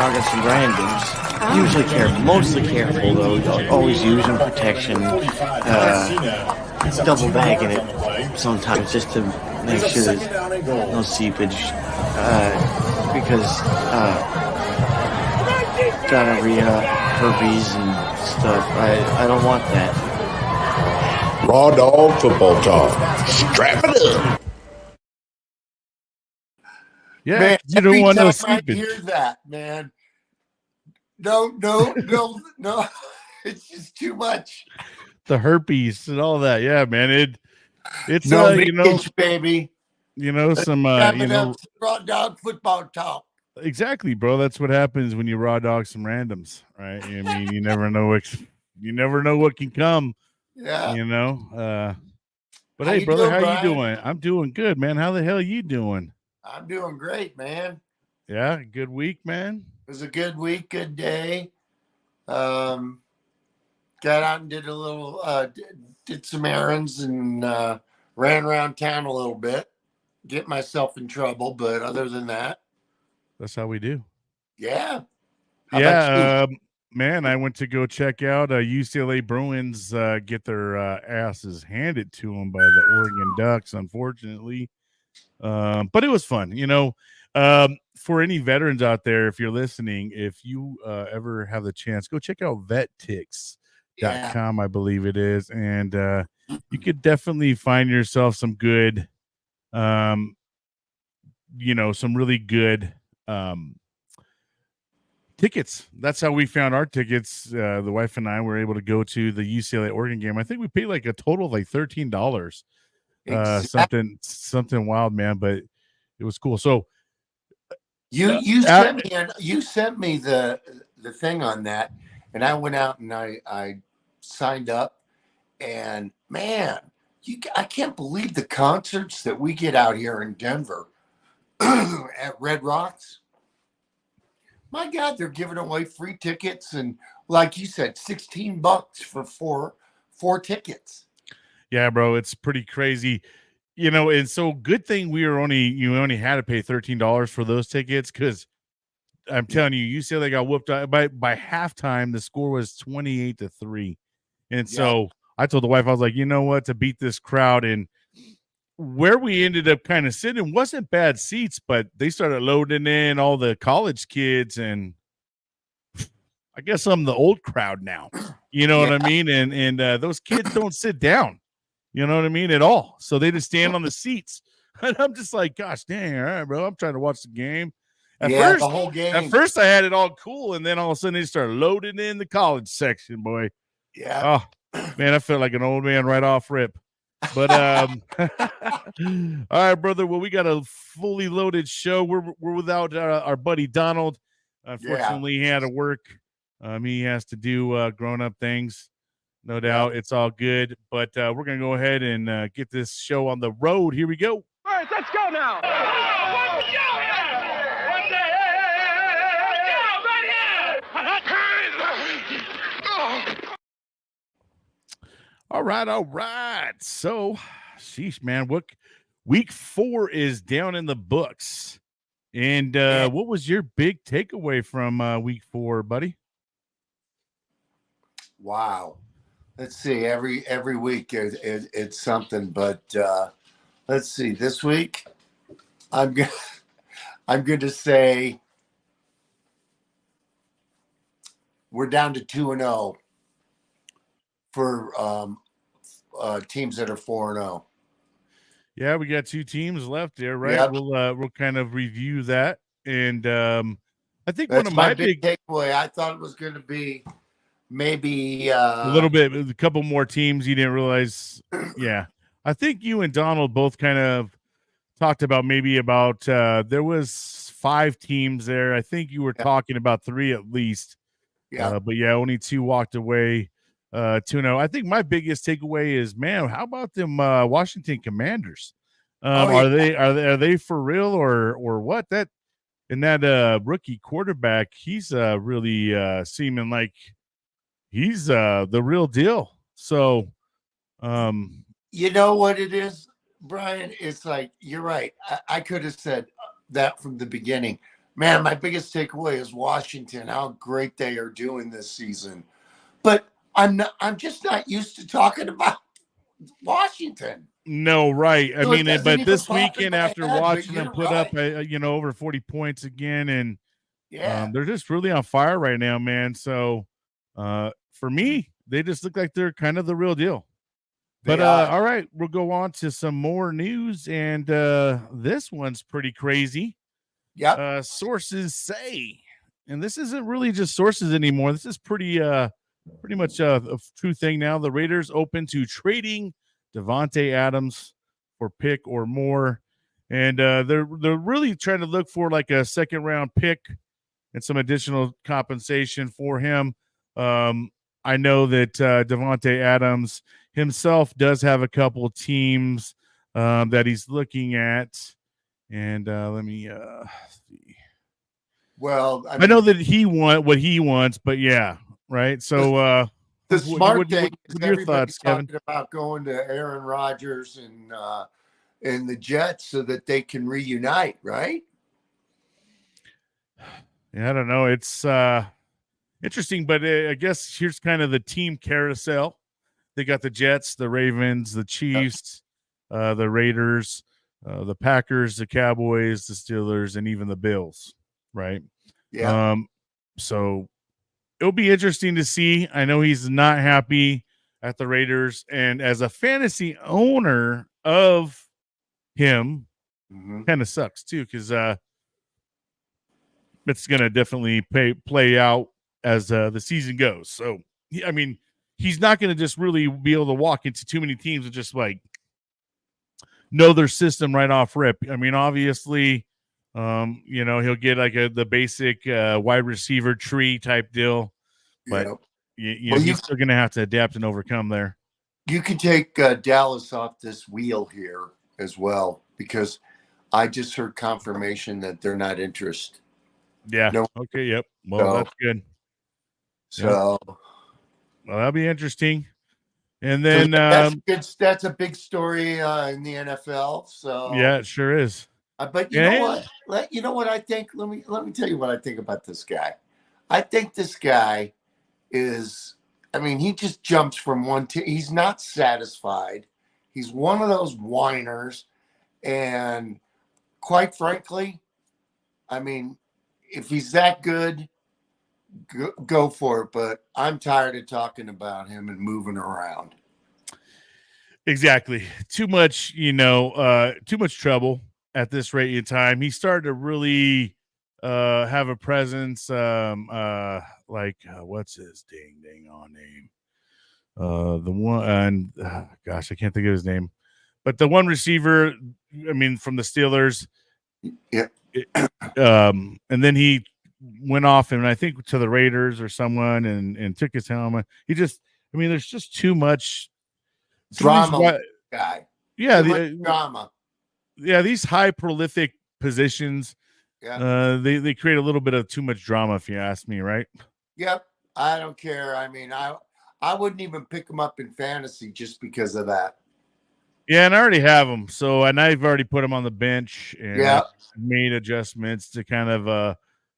dog on some randoms. Usually mostly careful though. Always using protection. Double bagging it sometimes just to make sure there's no seepage. Because gonorrhea, herpes, and stuff. I don't want that. Raw Dog Football Talk. Strap it up. Yeah, Man, you don't want no I seepage. hear that, man. No. It's just too much. The herpes and all that. Yeah, man. It's No leakage, baby. Some Raw Dog Football Talk. exactly, bro. That's what happens when you raw dog some randoms, right? I mean, you never know what can come. Yeah. But How hey, you brother, doing, how Brian? you doing? I'm doing good, man. How the hell are you doing? I'm doing great, man. Yeah, good week, man. It was a good week, good day. Got out and did a little, did some errands and ran around town a little bit. Get myself in trouble, but other than that, That's how we do. yeah. How about you? Man, I went to go check out UCLA Bruins get their asses handed to them by the Oregon Ducks, unfortunately. But it was fun, for any veterans out there, if you're listening, if you ever have the chance, go check out vettix.com, I believe it is. And you could definitely find yourself some good, some really good tickets. That's how we found our tickets. The wife and I were able to go to the UCLA Oregon game. I think we paid like a total of like $13. Exactly. Something wild, man, but it was cool. So you sent me the thing on that, and I went out and I signed up, and man, I can't believe the concerts that we get out here in Denver at Red Rocks. My God, they're giving away free tickets, and like you said, $16 for four tickets. Yeah, bro, it's pretty crazy. And so good thing you only had to pay $13 for those tickets, because I'm telling you, UCLA got whooped out by halftime. The score was 28-3. And so I told the wife, I was like, you know what, to beat this crowd, and where we ended up kind of sitting wasn't bad seats, but they started loading in all the college kids, and I guess I'm the old crowd now. You know what I mean? And those kids don't sit down. You know what I mean? At all. So they just stand on the seats. And I'm just like, gosh dang, all right, bro. I'm trying to watch the game. At the whole game. At first I had it all cool, and then all of a sudden they started loading in the college section, boy. Yeah. Oh, man, I felt like an old man right off rip. But all right, brother. Well, we got a fully loaded show. We're without our buddy Donald. Unfortunately, he had to work. He has to do grown-up things. No doubt. It's all good. But we're going to go ahead and get this show on the road. Here we go. All right, let's go now. All right. So, sheesh, man. Week 4 is down in the books. And what was your big takeaway from week 4, buddy? Wow. Let's see. Every week it's something, but let's see. This week, I'm going to say we're down to 2-0 for teams that are 4-0. Yeah, we got 2 teams left there, right? Yep. We'll kind of review that, and I think That's one of my big takeaway. I thought it was going to be maybe a little bit, a couple more teams you didn't realize. Yeah, I think you and Donald both kind of talked about there was 5 teams there. I think you were talking about 3 at least. Yeah, but yeah, only 2 walked away. 2-0. I think my biggest takeaway is, man, how about them Washington Commanders? Are they for real or what? That rookie quarterback, he's really seeming like he's the real deal. So, you know what it is, Brian? It's like, you're right. I could have said that from the beginning. Man, my biggest takeaway is Washington, how great they are doing this season. But I'm just not used to talking about Washington. No, right. I So it mean, doesn't but even this pop in weekend, my after head, but watching them you're put up, right. over 40 points again, and Yeah. they're just really on fire right now, man. So, for me, they just look like they're kind of the real deal. But They are. all right, we'll go on to some more news, and this one's pretty crazy. Yep. Sources say, and this isn't really just sources anymore. This is pretty much a true thing now. The Raiders open to trading Devontae Adams for pick or more, and they're really trying to look for like a second round pick and some additional compensation for him. I know that Devontae Adams himself does have a couple of teams that he's looking at, and let me see. Well, I know that he want what he wants, but yeah, right. So the smart thing is what are your everybody's thoughts, Kevin? talking about going to Aaron Rodgers and the Jets so that they can reunite, right? Yeah, I don't know. It's interesting, but I guess here's kind of the team carousel. They got the Jets, the Ravens, the Chiefs, the Raiders, the Packers, the Cowboys, the Steelers, and even the Bills, right? Yeah. So it'll be interesting to see. I know he's not happy at the Raiders, and as a fantasy owner of him, kind of sucks too, because it's going to definitely play out as the season goes. So, I mean, he's not going to just really be able to walk into too many teams and just like know their system right off rip. I mean, obviously, he'll get like the basic wide receiver tree type deal, but he's still going to have to adapt and overcome there. You can take Dallas off this wheel here as well, because I just heard confirmation that they're not interested. Yeah. No. Okay. Yep. Well, that's good. So, well, that'll be interesting. And then that's a big story in the NFL. So yeah, it sure is. But you know what? You know what I think? Let me tell you what I think about this guy. I think this guy is. I mean, he just jumps from one team. He's not satisfied. He's one of those whiners, and quite frankly, I mean, if he's that good, go for it. But I'm tired of talking about him and moving around. Exactly. Too much, too much trouble at this rate in time. He started to really have a presence. What's his dang on name? The one, and gosh, I can't think of his name, but the one receiver, I mean, from the Steelers. Yeah. And then he went off, and I think to the Raiders or someone, and took his helmet. There's just too much drama, guy. Yeah, drama. Yeah, these high prolific positions. Yeah. They create a little bit of too much drama, if you ask me, right? Yep. I don't care. I mean, I wouldn't even pick him up in fantasy just because of that. Yeah, and I already have him. So, and I've already put him on the bench and made adjustments to kind of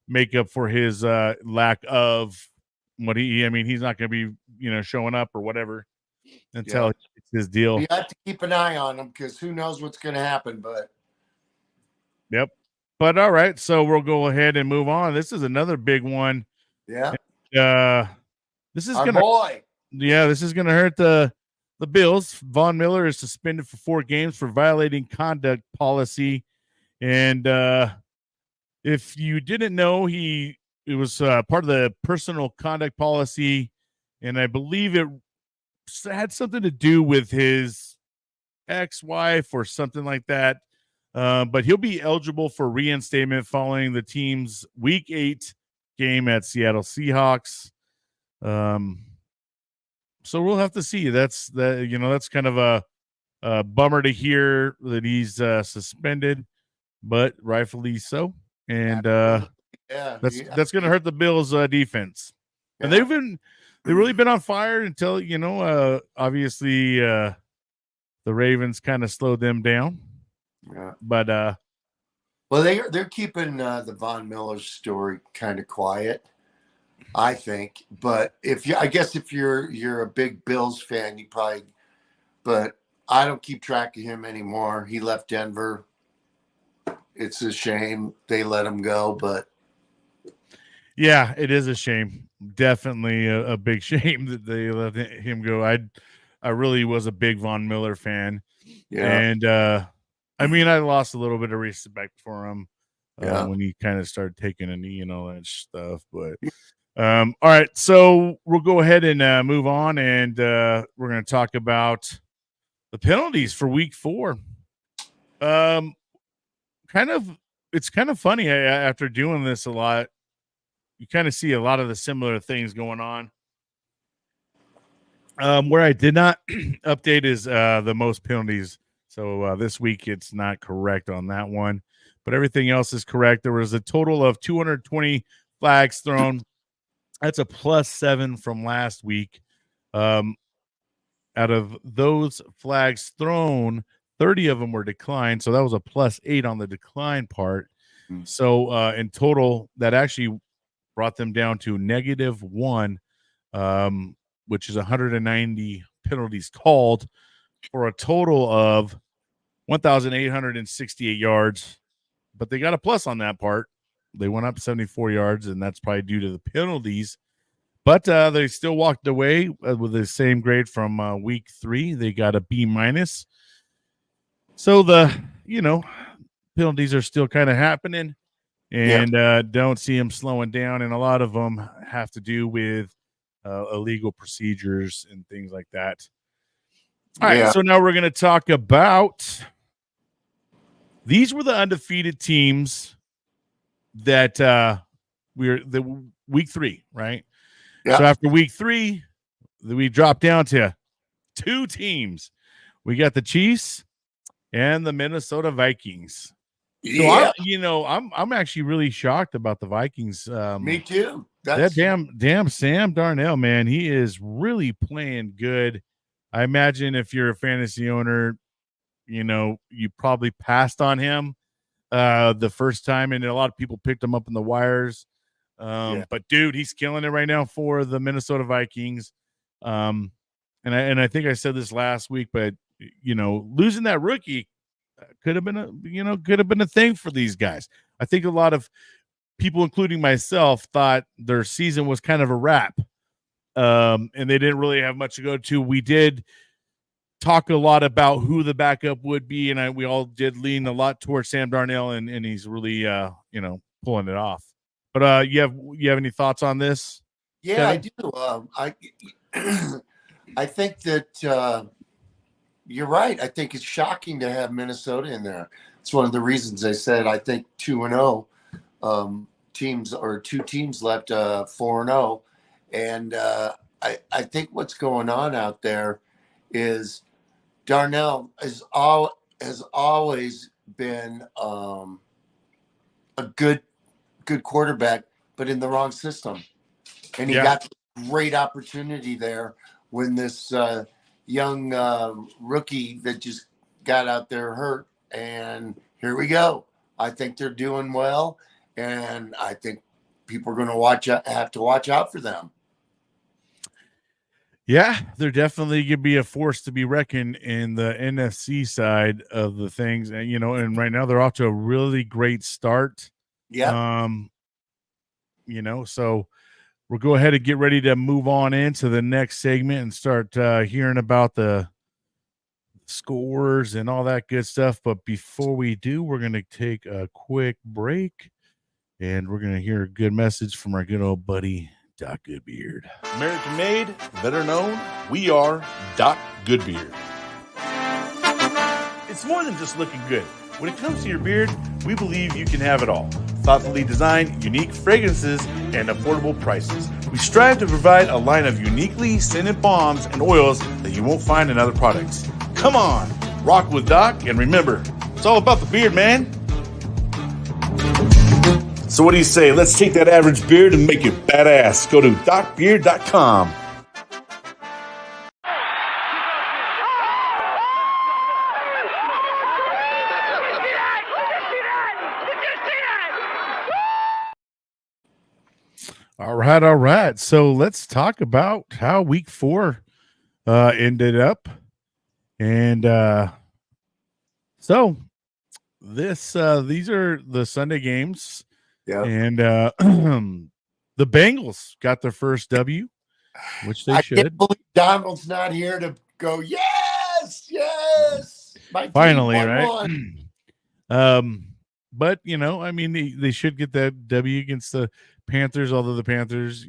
make up for his lack of what he's not going to be, showing up or whatever until it's his deal. You have to keep an eye on him because who knows what's going to happen, but. Yep. But all right, so we'll go ahead and move on. This is another big one. Yeah. This is this is gonna hurt the Bills. Von Miller is suspended for 4 games for violating conduct policy, and if you didn't know, it was part of the personal conduct policy, and I believe it had something to do with his ex-wife or something like that. But he'll be eligible for reinstatement following the team's Week 8 game at Seattle Seahawks. So we'll have to see. That's kind of a bummer to hear that he's suspended, but rightfully so. And that's going to hurt the Bills' defense. Yeah. And they've really been on fire until obviously the Ravens kind of slowed them down. Yeah. But Well, they're keeping the Von Miller story kind of quiet, I think. But I guess if you're a big Bills fan, you probably. But I don't keep track of him anymore. He left Denver. It's a shame they let him go, but yeah, it is a shame. Definitely a big shame that they let him go. I really was a big Von Miller fan, yeah, and I mean, I lost a little bit of respect for him yeah. when he kind of started taking a knee and all that stuff. But all right, so we'll go ahead and move on, and we're going to talk about the penalties for Week 4. It's kind of funny after doing this a lot. You kind of see a lot of the similar things going on. Where I did not update is the most penalties. So this week it's not correct on that one, but everything else is correct. There was a total of 220 flags thrown. That's a +7 from last week. Out of those flags thrown, 30 of them were declined. So that was a +8 on the decline part. So in total, that actually brought them down to -1, which is 190 penalties called for a total of 1,868 yards. But they got a plus on that part. They went up 74 yards, and that's probably due to the penalties. But they still walked away with the same grade from Week 3. They got a B-. So the penalties are still kind of happening, and don't see them slowing down. And a lot of them have to do with illegal procedures and things like that. All right, so now we're going to talk about these were the undefeated teams that we're the Week 3, right? Yeah. So after Week 3, we dropped down to 2 teams. We got the Chiefs and the Minnesota Vikings. So I'm actually really shocked about the Vikings. Me too. That damn Sam Darnell, man, he is really playing good. I imagine if you're a fantasy owner, you probably passed on him the first time, and a lot of people picked him up in the wires. But dude, he's killing it right now for the Minnesota Vikings. And I think I said this last week, but losing that rookie could have been a thing for these guys. I think a lot of people, including myself, thought their season was kind of a wrap. And they didn't really have much to go to. We did talk a lot about who the backup would be, and we all did lean a lot towards Sam Darnell, and he's really pulling it off. But you have any thoughts on this? Yeah, Kevin? I do. I think that you're right. I think it's shocking to have Minnesota in there. It's one of the reasons I said I think 2-0 teams, or 2 teams left 4-0, and I think what's going on out there is Darnell has always been a good quarterback, but in the wrong system. And he got a great opportunity there when this young rookie that just got out there hurt. And here we go. I think they're doing well, and I think people are going to have to watch out for them. Yeah, they're definitely going to be a force to be reckoned in the NFC side of the things. And, and right now they're off to a really great start. Yeah. So we'll go ahead and get ready to move on into the next segment and start hearing about the scores and all that good stuff. But before we do, we're going to take a quick break, and we're going to hear a good message from our good old buddy, Doc Goodbeard. American made, better known, we are Doc Goodbeard. It's more than just looking good. When it comes to your beard, we believe you can have it all. Thoughtfully designed, unique fragrances, and affordable prices. We strive to provide a line of uniquely scented balms and oils that you won't find in other products. Come on, rock with Doc, and remember, it's all about the beard, man. So what do you say? Let's take that average beard and make it badass. Go to docbeard.com. All right, all right. So let's talk about how week 4 ended up. And so these are the Sunday games. Yeah. And the Bengals got their first W, which they I should. can't believe Donald's not here to go, yes, yes. My team Finally, won right? one. But I mean, they should get that W against the Panthers, although the Panthers,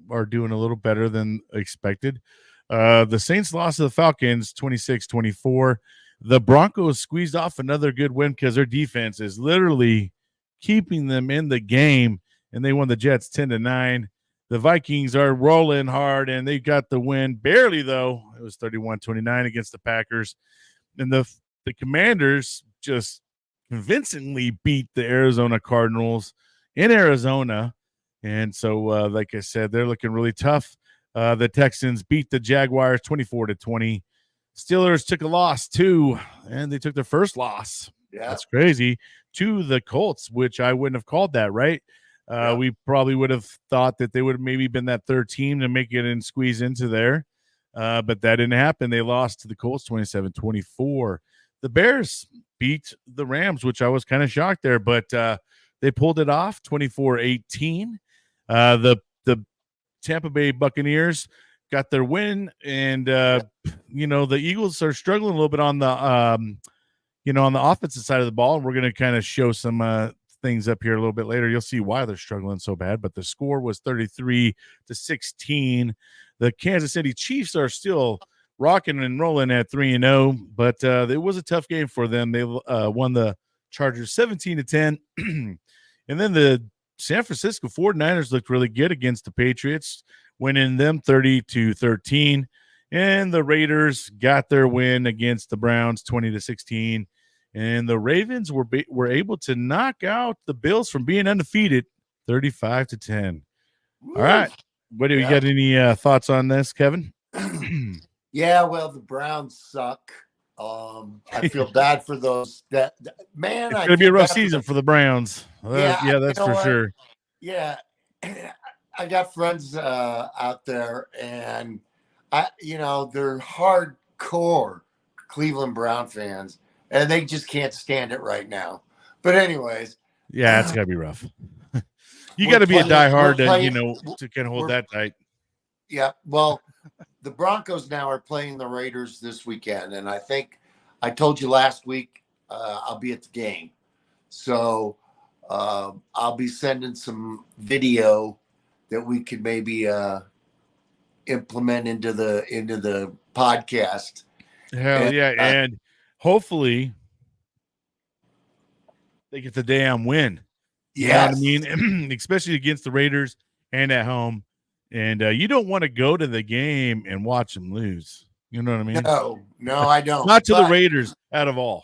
are doing a little better than expected. The Saints lost to the Falcons 26-24. The Broncos squeezed off another good win because their defense is literally keeping them in the game, and they won the Jets 10-9. The Vikings are rolling hard, and they got the win barely, though. It was 31-29 against the Packers. And the Commanders just convincingly beat the Arizona Cardinals in Arizona. And so, like I said, they're looking really tough. The Texans beat the Jaguars 24-20. Steelers took a loss too, and they took their first loss. Yeah. That's crazy, to the Colts, which I wouldn't have called that, right? We probably would have thought that they would have maybe been that third team to make it and squeeze into there. But that didn't happen. They lost to the Colts 27-24. The Bears beat the Rams, which I was kind of shocked there, but they pulled it off 24-18. The Tampa Bay Buccaneers got their win, and the Eagles are struggling a little bit on the on the offensive side of the ball, and we're going to kind of show some things up here a little bit later. You'll see why they're struggling so bad, but the score was 33-16. The Kansas City Chiefs are still rocking and rolling at 3-0, but it was a tough game for them. They won the Chargers 17-10. And then the San Francisco 49ers looked really good against the Patriots, winning them 30-13. And the Raiders got their win against the Browns 20-16. And the Ravens were able to knock out the Bills from being undefeated 35-10. All right. What do you got? Any thoughts on this, Kevin? Yeah, well, the Browns suck. I feel bad for those. Man, it's going to be a rough season for the Browns. Yeah, that's for sure. Yeah, I got friends out there, and they're hardcore Cleveland Brown fans, and they just can't stand it right now. But anyways, yeah, it's got to be rough. You got to be a diehard to kind of hold that tight. Yeah, well, the Broncos now are playing the Raiders this weekend, and I think I told you last week I'll be at the game. So I'll be sending some video that we could maybe implement into the podcast. Hell yeah, and hopefully they get the damn win. You know what I mean? Especially against the Raiders and at home. And you don't want to go to the game and watch them lose. You know what I mean? No, I don't. Not to the Raiders out of all.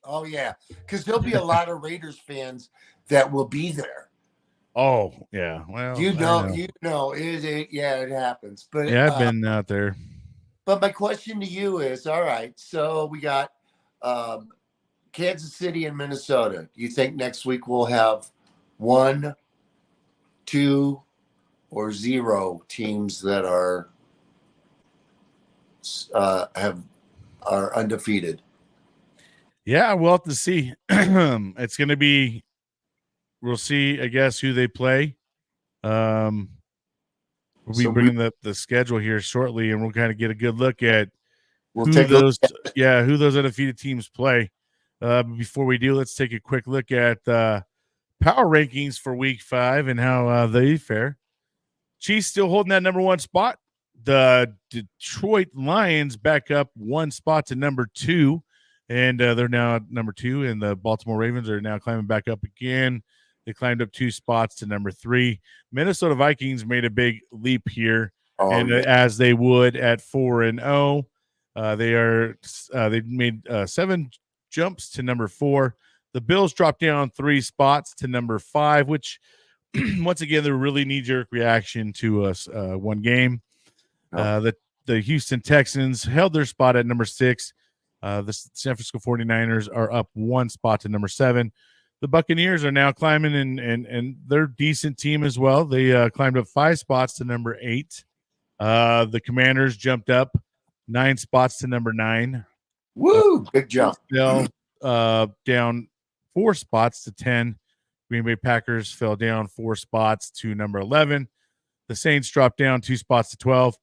Oh, yeah. Because there'll be a lot of Raiders fans that will be there. Oh, yeah. Well, it happens. But yeah, I've been out there. But my question to you is, all right, so we got Kansas City and Minnesota. Do you think next week we'll have 1, 2, or 0 teams that are undefeated? Yeah, we'll have to see. It's going to be. We'll see, I guess, who they play. We'll be bringing the schedule here shortly, and we'll kind of get a good look at who those undefeated teams play. Before we do, let's take a quick look at power rankings for Week 5 and how they fare. Chiefs still holding that number 1 spot. The Detroit Lions back up 1 spot to number 2, and they're now at number 2. And the Baltimore Ravens are now climbing back up again. They climbed up 2 spots to number 3. Minnesota Vikings made a big leap here, as they would at 4-0. They made 7 jumps to number 4. The Bills dropped down 3 spots to number 5, which once again, they're really knee-jerk reaction to us one game. The Houston Texans held their spot at number 6. The San Francisco 49ers are up 1 spot to number 7. the Buccaneers are now climbing, and they're a decent team as well. They climbed up 5 spots to number 8. The Commanders jumped up 9 spots to number 9. Woo! Big jump. Fell down 4 spots to 10. Green Bay Packers fell down 4 spots to number 11. The Saints dropped down 2 spots to 12.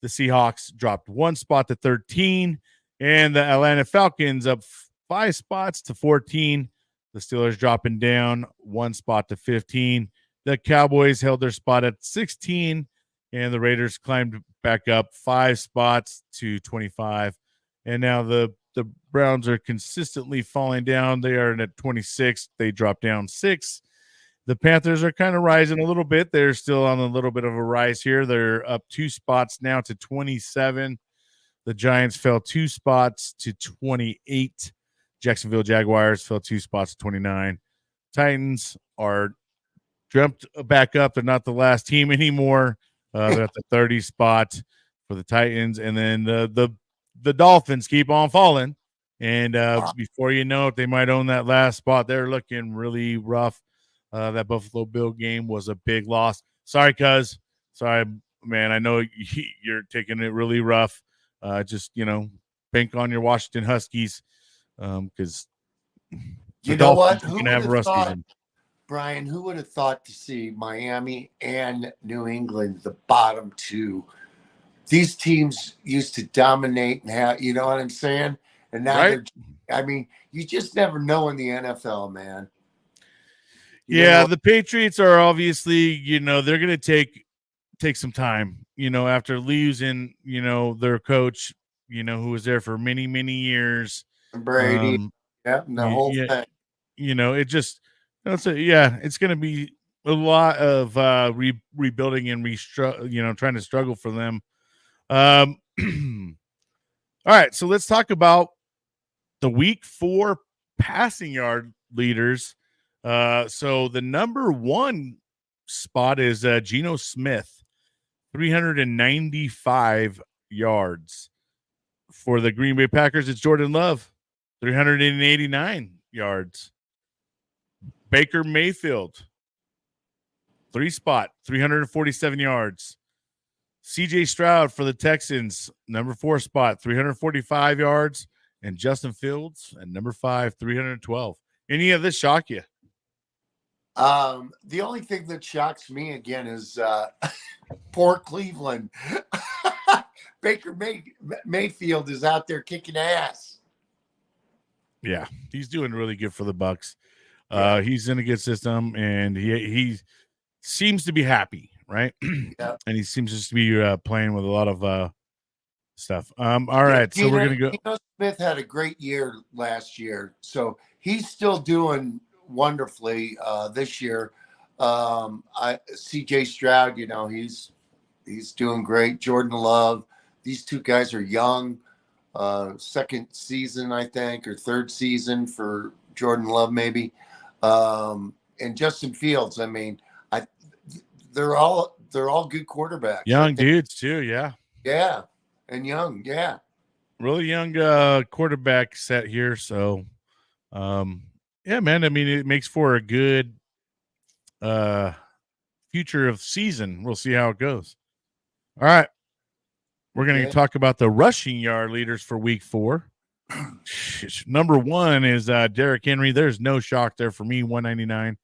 The Seahawks dropped 1 spot to 13. And the Atlanta Falcons up 5 spots to 14. The Steelers dropping down 1 spot to 15. The Cowboys held their spot at 16. And the Raiders climbed back up 5 spots to 25. And now the Browns are consistently falling down. They are at 26. They dropped down 6. The Panthers are kind of rising a little bit. They're still on a little bit of a rise here. They're up 2 spots now to 27. The Giants fell 2 spots to 28. Jacksonville Jaguars fell 2 spots to 29. Titans are jumped back up. They're not the last team anymore. They're at the 30 spot for the Titans. And then the Dolphins keep on falling. And before you know it, they might own that last spot. They're looking really rough. That Buffalo Bill game was a big loss. Sorry, cuz. Sorry, man. I know you're taking it really rough. Just, bank on your Washington Huskies because you know what? Who have a season. Brian, who would have thought to see Miami and New England, the bottom 2? These teams used to dominate and have, you know what I'm saying? And now you just never know in the NFL, man. The Patriots are obviously, they're going to take some time, after losing, their coach, who was there for many, many years. Brady. And the whole thing. It just, it's going to be a lot of rebuilding and trying to struggle for them. All right, so let's talk about the week 4 passing yard leaders. So the number 1 spot is Geno Smith, 395 yards. For the Green Bay Packers, it's Jordan Love, 389 yards. Baker Mayfield, 3 spot, 347 yards. CJ Stroud for the Texans, number 4 spot, 345 yards. And Justin Fields at number 5, 312. Any of this shock you? The only thing that shocks me again is poor Cleveland. Baker Mayfield is out there kicking ass. Yeah, he's doing really good for the Bucs. He's in a good system, and he seems to be happy, right? Yeah. And he seems just to be playing with a lot of stuff. All right, so we're gonna go. Geno Smith had a great year last year, so he's still doing wonderfully this year. CJ Stroud, he's doing great. Jordan Love, these 2 guys are young. Second season, I think, or third season for Jordan Love, maybe. And Justin Fields, they're all good quarterbacks. Young dudes too, yeah. Yeah, and young, yeah. Really young quarterback set here, so yeah, man. It makes for a good future of season. We'll see how it goes. All right. We're going to talk about the rushing yard leaders for week 4. Number 1 is Derrick Henry. There's no shock there for me, 199.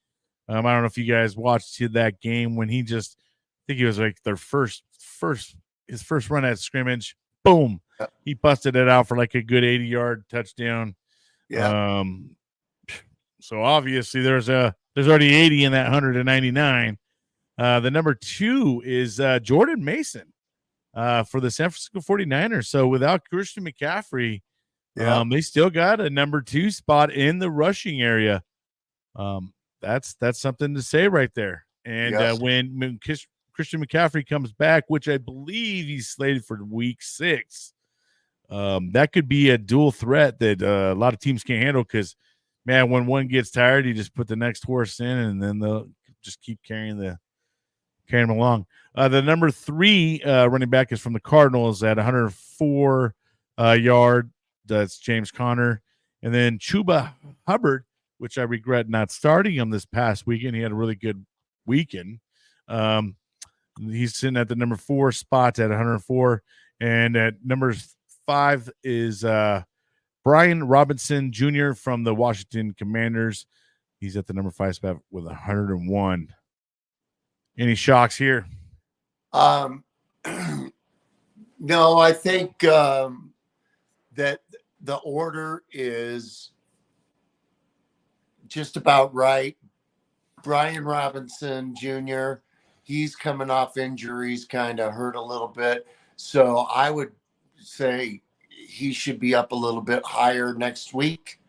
I don't know if you guys watched that game when he I think he was like their his first run at scrimmage. Boom. He busted it out for like a good 80-yard touchdown. Yeah. So obviously there's already 80 in that 199. The number 2 is Jordan Mason for the San Francisco 49ers. So without Christian McCaffrey, they still got a number 2 spot in the rushing area. That's something to say right there. And when Christian McCaffrey comes back, which I believe he's slated for week 6, that could be a dual threat that a lot of teams can't handle because, man, when one gets tired, you just put the next horse in, and then they'll just keep carrying them along. The number 3 running back is from the Cardinals at 104 yard. That's James Conner. And then Chuba Hubbard which I regret not starting him this past weekend. He had a really good weekend. He's sitting at the number 4 spot at 104. And at number 5 is Brian Robinson Jr. from the Washington Commanders. He's at the number 5 spot with 101. Any shocks here? No, I think that the order is just about right. Brian Robinson Jr., he's coming off injuries, kind of hurt a little bit. So I would say he should be up a little bit higher next week.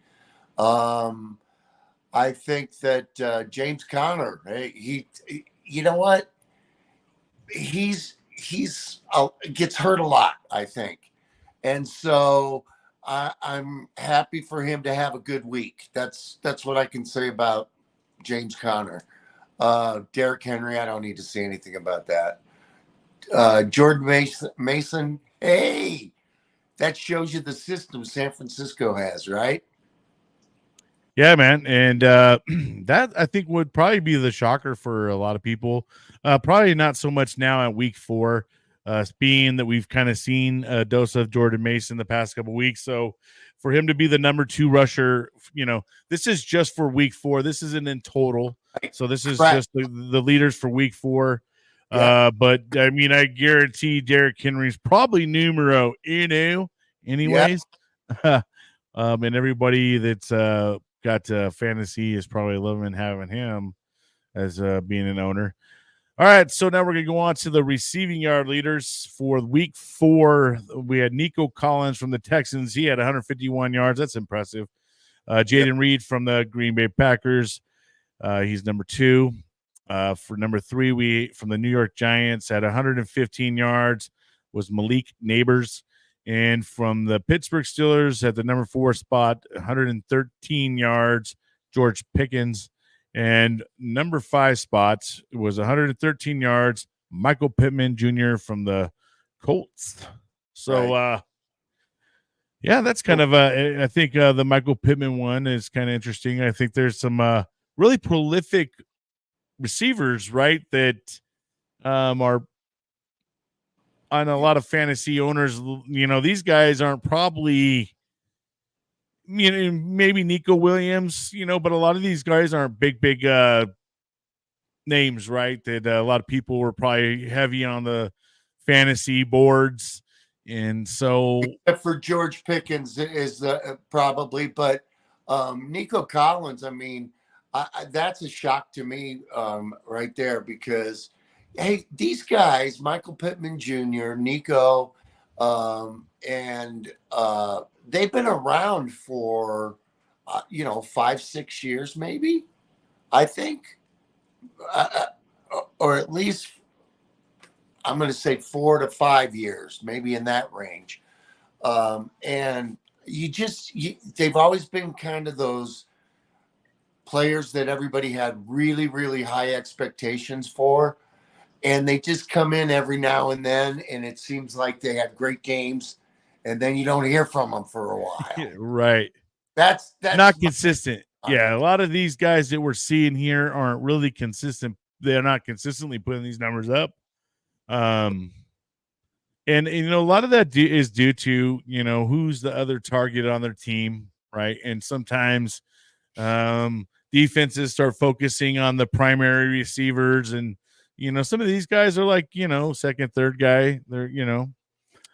I think that James Conner, he you know what? He's gets hurt a lot, I think. And so I'm happy for him to have a good week. That's what I can say about James Conner. Derrick Henry, I don't need to say anything about that. Jordan Mason, hey, that shows you the system San Francisco has, right? Yeah, man. And that I think would probably be the shocker for a lot of people. Probably not so much now at week 4, being that we've kind of seen a dose of Jordan Mason the past couple weeks. So for him to be the number 2 rusher, this is just for week 4. This isn't in total. So this is just the leaders for week 4. Yeah. But I mean, I guarantee Derrick Henry's probably numero uno anyways. Yeah. And everybody that's got fantasy is probably loving having him as being an owner. All right, so now we're going to go on to the receiving yard leaders for week 4. We had Nico Collins from the Texans. He had 151 yards. That's impressive. Jaden Reed from the Green Bay Packers. He's number 2. For number 3, we from the New York Giants at 115 yards was Malik Neighbors. And from the Pittsburgh Steelers at the number 4 spot, 113 yards, George Pickens. And number 5 spot was 113 yards, Michael Pittman Jr. from the Colts. So, yeah, that's kind of I think the Michael Pittman one is kind of interesting. I think there's some really prolific receivers, right, that are on a lot of fantasy owners. These guys aren't probably, maybe Nico Williams, but a lot of these guys aren't big names, right? That a lot of people were probably heavy on the fantasy boards. And so, except for George Pickens is probably, but Nico Collins, I mean, that's a shock to me right there, because hey, these guys, Michael Pittman Jr., Nico, and they've been around for 5-6 years, maybe, I think, or at least I'm going to say 4 to 5 years, maybe in that range. And they've always been kind of those players that everybody had really, really high expectations for. And they just come in every now and then, and it seems like they had great games, and then you don't hear from them for a while. Right. That's not consistent. Yeah, a lot of these guys that we're seeing here aren't really consistent. They're not consistently putting these numbers up. And a lot of that is due to, who's the other target on their team, right? And sometimes defenses start focusing on the primary receivers, and some of these guys are like, second, third guy. They're,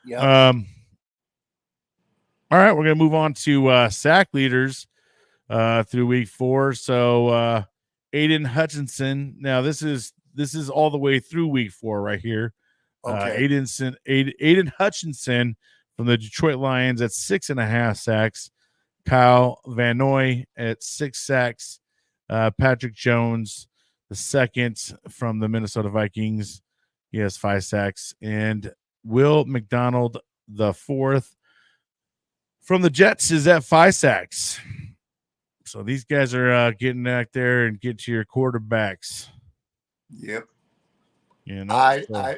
Yeah. All right, we're gonna move on to sack leaders through week 4. So Aiden Hutchinson. Now this is all the way through week 4 right here. Okay. Aiden Hutchinson from the Detroit Lions at 6.5 sacks. Kyle Van Noy at 6 sacks. Patrick Jones, the second from the Minnesota Vikings, he has 5 sacks. And Will McDonald, the 4th from the Jets, is at 5 sacks. So these guys are getting back there and get to your quarterbacks. Yep. So.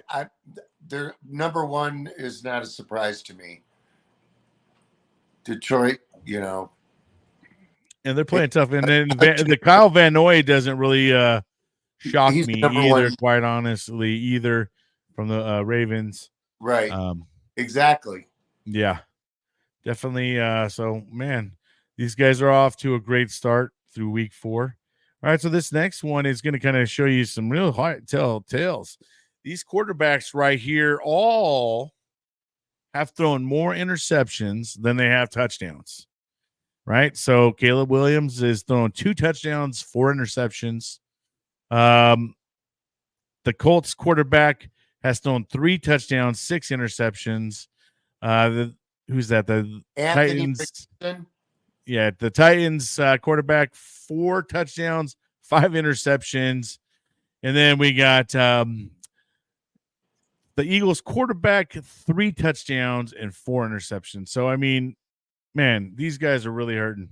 Their number 1 is not a surprise to me. Detroit, And they're playing tough. And then the Kyle Van Noy doesn't really shock He's me number either, one. quite honestly, either from the Ravens. Right. Exactly. Yeah, definitely. So, man, these guys are off to a great start through week 4. All right, so this next one is going to kind of show you some real hard telltales. These quarterbacks right here all have thrown more interceptions than they have touchdowns, right? So Caleb Williams is throwing 2 touchdowns, 4 interceptions. The Colts quarterback has thrown 3 touchdowns, 6 interceptions. Who's that? The Anthony Titans. Richardson. Yeah, the Titans quarterback, 4 touchdowns, 5 interceptions. And then we got the Eagles quarterback, 3 touchdowns and 4 interceptions. So, I mean, man, these guys are really hurting.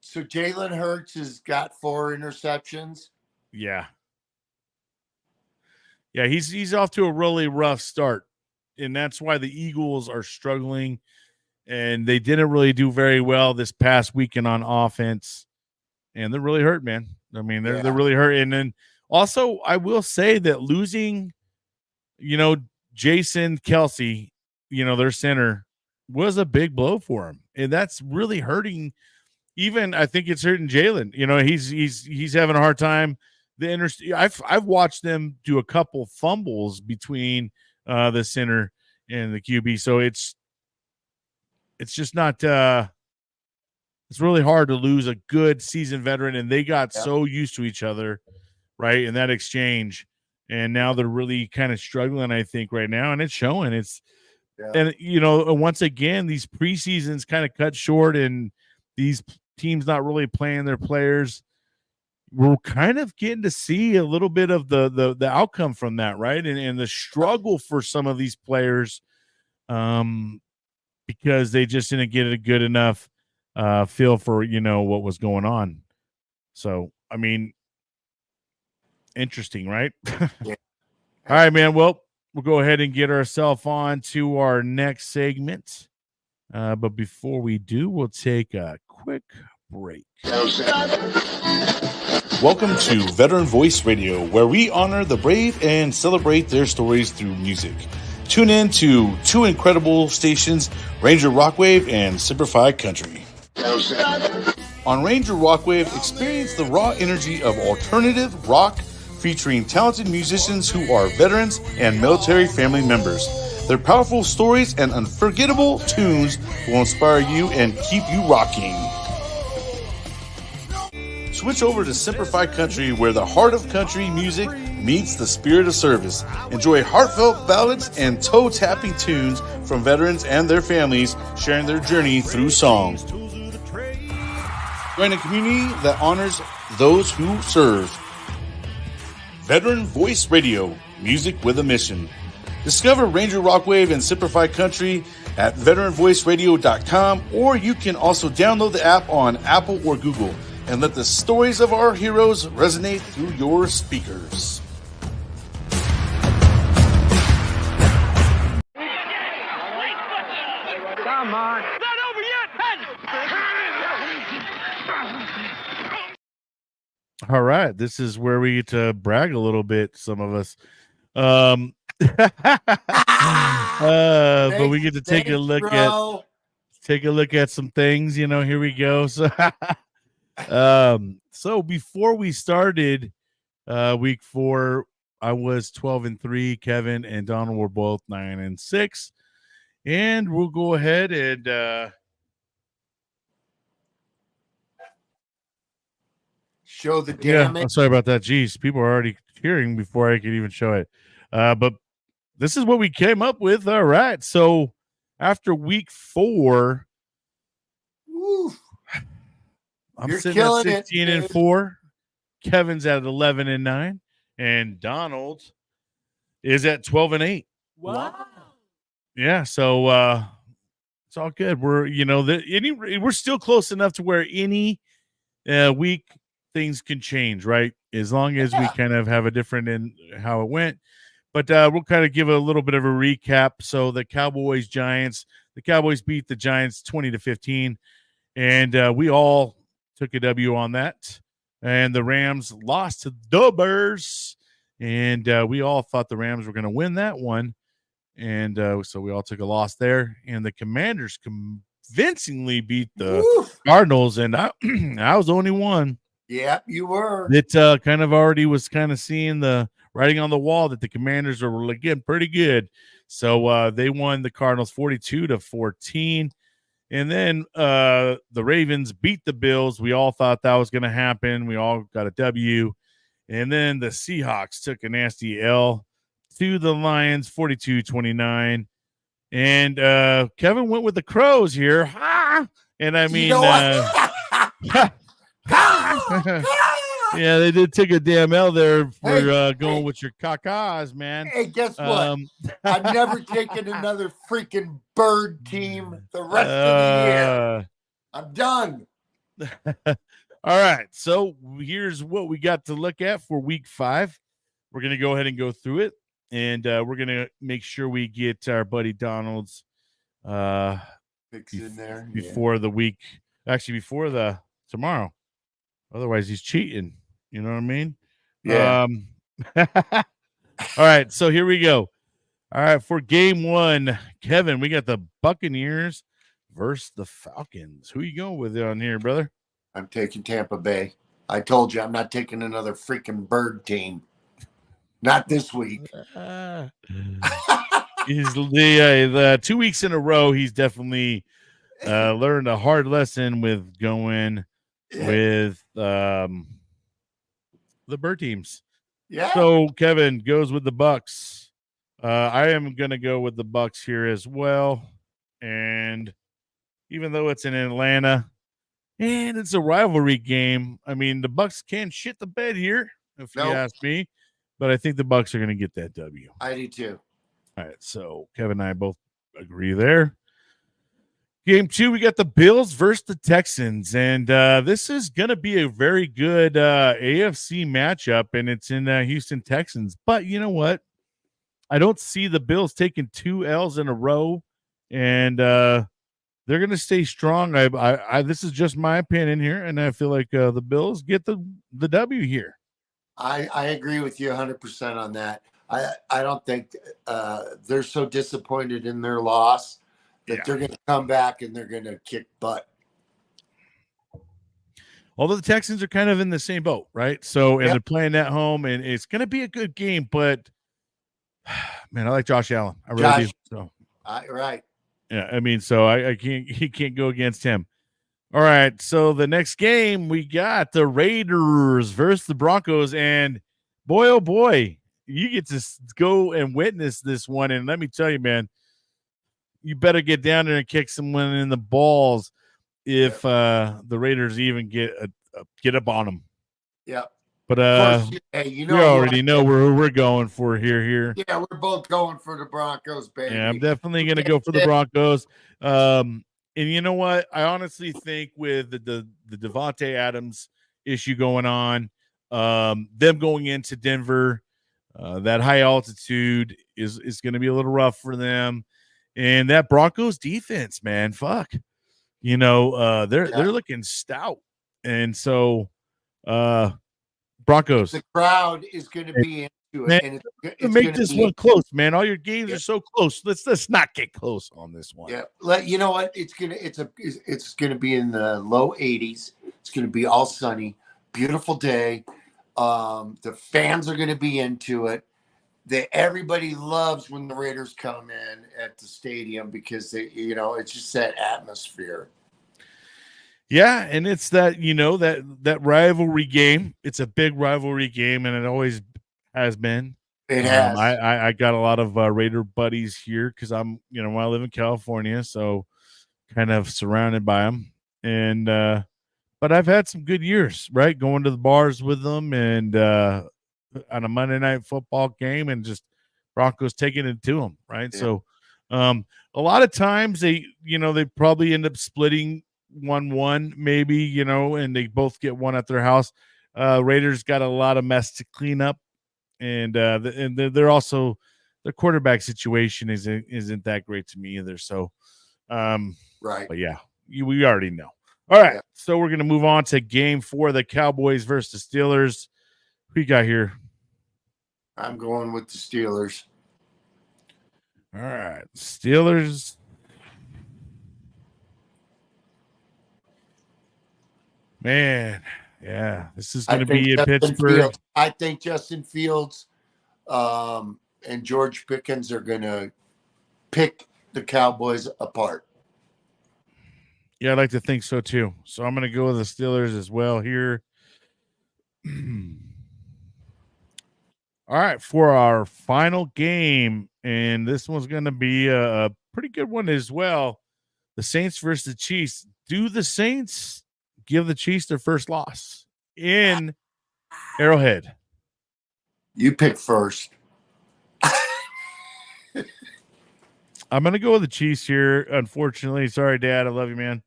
So Jalen Hurts has got 4 interceptions. Yeah. Yeah, he's off to a really rough start. And that's why the Eagles are struggling. And they didn't really do very well this past weekend on offense. And they're really hurt, man. I mean, they're really hurt. And then also, I will say that losing, Jason Kelsey, their center, was a big blow for him. And that's really hurting. Even I think it's hurting Jalen. He's having a hard time. I've watched them do a couple fumbles between the center and the QB. So it's just not it's really hard to lose a good seasoned veteran, and they got so used to each other, right, in that exchange. And now they're really kind of struggling, I think, right now, and it's showing. And once again, these preseasons kind of cut short, and these teams not really playing their players. We're kind of getting to see a little bit of the outcome from that, right? And the struggle for some of these players, because they just didn't get a good enough feel for what was going on. So, I mean, interesting, right? Yeah. All right, man. Well, we'll go ahead and get ourselves on to our next segment. But before we do, we'll take a quick break. Welcome to Veteran Voice Radio, where we honor the brave and celebrate their stories through music. Tune in to 2 incredible stations, Ranger Rockwave and Simplify Country. On Ranger Rockwave, experience the raw energy of alternative rock featuring talented musicians who are veterans and military family members. Their powerful stories and unforgettable tunes will inspire you and keep you rocking. Switch over to Simplify Country, where the heart of country music meets the spirit of service. Enjoy heartfelt ballads and toe-tapping tunes from veterans and their families sharing their journey through song. Join a community that honors those who serve. Veteran Voice Radio, music with a mission. Discover Ranger Rockwave and Simplify Country at veteranvoiceradio.com, or you can also download the app on Apple or Google and let the stories of our heroes resonate through your speakers. Come on. Not over yet. All right, this is where we get to brag a little bit, some of us. But we get to take a look at some things, here we go. So before we started week 4, I was 12-3. Kevin and Donald were both 9-6. And we'll go ahead and show the damage. I'm sorry about that. Jeez, people are already cheering before I could even show it. But this is what we came up with. All right. So after week 4, I'm You're sitting at killing 16-4. Kevin's at 11-9, and Donald is at 12-8. Wow. Yeah, so it's all good. We're we're still close enough to where any week things can change, right? As long as we kind of have a different in how it went. But we'll kind of give a little bit of a recap. So the Cowboys beat the Giants 20-15, and we all took a W on that. And the Rams lost to the Bears. And we all thought the Rams were going to win that one. And so we all took a loss there. And the Commanders convincingly beat the Cardinals. And I was the only one. Yeah, you were. It kind of already was kind of seeing the writing on the wall that the Commanders are getting pretty good. So they won the Cardinals 42-14. And then the Ravens beat the Bills. We all thought that was going to happen. We all got a W. And then the Seahawks took a nasty L to the Lions, 42-29. And Kevin went with the Crows here. Ha! And I mean, yeah, they did take a damn L there for going with your cacas, man. Hey, guess what? I've never taken another freaking bird team the rest of the year. I'm done. All right, so here's what we got to look at for week 5. We're going to go ahead and go through it, and we're going to make sure we get our buddy Donald's Fix in there before the week, actually before the tomorrow. Otherwise, he's cheating. You know what I mean? Yeah. All right, so here we go. All right, for game 1, Kevin, we got the Buccaneers versus the Falcons. Who you going with on here, brother? I'm taking Tampa Bay. I told you I'm not taking another freaking bird team. Not this week. He's the 2 weeks in a row. He's definitely learned a hard lesson with going with the bird teams. Yeah. So Kevin goes with the Bucks. I am going to go with the Bucks here as well. And even though it's in Atlanta and it's a rivalry game, I mean, the Bucks can shit the bed here, if you ask me. But I think the Bucks are going to get that W. I do too. All right, so Kevin and I both agree there. Game 2, we got the Bills versus the Texans, and this is going to be a very good AFC matchup, and it's in Houston Texans. But you know what? I don't see the Bills taking 2 L's in a row, and they're going to stay strong. I this is just my opinion here, and I feel like the Bills get the W here. I agree with you 100% on that. I don't think they're so disappointed in their loss that they're going to come back and they're going to kick butt. Although the Texans are kind of in the same boat, right? So, and they're playing at home, and it's going to be a good game. But, man, I like Josh Allen. I really do. So, right. Yeah, I mean, so he can't go against him. All right, so the next game, we got the Raiders versus the Broncos, and boy, oh boy, you get to go and witness this one, and let me tell you, man, you better get down there and kick someone in the balls if the Raiders even get up on them. Yeah. But hey, you already know where we're going for here. Yeah, we're both going for the Broncos, baby. Yeah, I'm definitely going to go for the Broncos. And you know what? I honestly think with the Devontae Adams issue going on, them going into Denver, that high altitude is going to be a little rough for them. And that Broncos defense, man, fuck. You know, they're looking stout. And so Broncos. The crowd is going to be into it. Man, and it's make this one close, man. All your games are so close. Let's not get close on this one. Yeah, you know what? It's gonna be in the low 80s. It's gonna be all sunny, beautiful day. The fans are gonna be into it. Everybody loves when the Raiders come in at the stadium because it's just that atmosphere. Yeah, and it's that that rivalry game. It's a big rivalry game, and it always has been. It has. I got a lot of Raider buddies here because I live in California, so kind of surrounded by them. And but I've had some good years, right? Going to the bars with them, and on a Monday night football game, and just Broncos taking it to them, right? Yeah. So a lot of times they probably end up splitting 1-1, maybe, and they both get one at their house. Raiders got a lot of mess to clean up. And they're also their quarterback situation isn't that great to me either. So, right. But yeah, we already know. All right. Yeah. So we're going to move on to game 4, the Cowboys versus the Steelers. Who you got here? I'm going with the Steelers. All right. Steelers. Man. Yeah. This is going to be in Pittsburgh. I think Justin Fields and George Pickens are going to pick the Cowboys apart. Yeah, I'd like to think so too. So I'm going to go with the Steelers as well here. All right, for our final game, and this one's going to be a pretty good one as well. The Saints versus the Chiefs. Do the Saints give the Chiefs their first loss in Arrowhead? You pick first. I'm going to go with the Chiefs here, unfortunately. Sorry, Dad. I love you, man.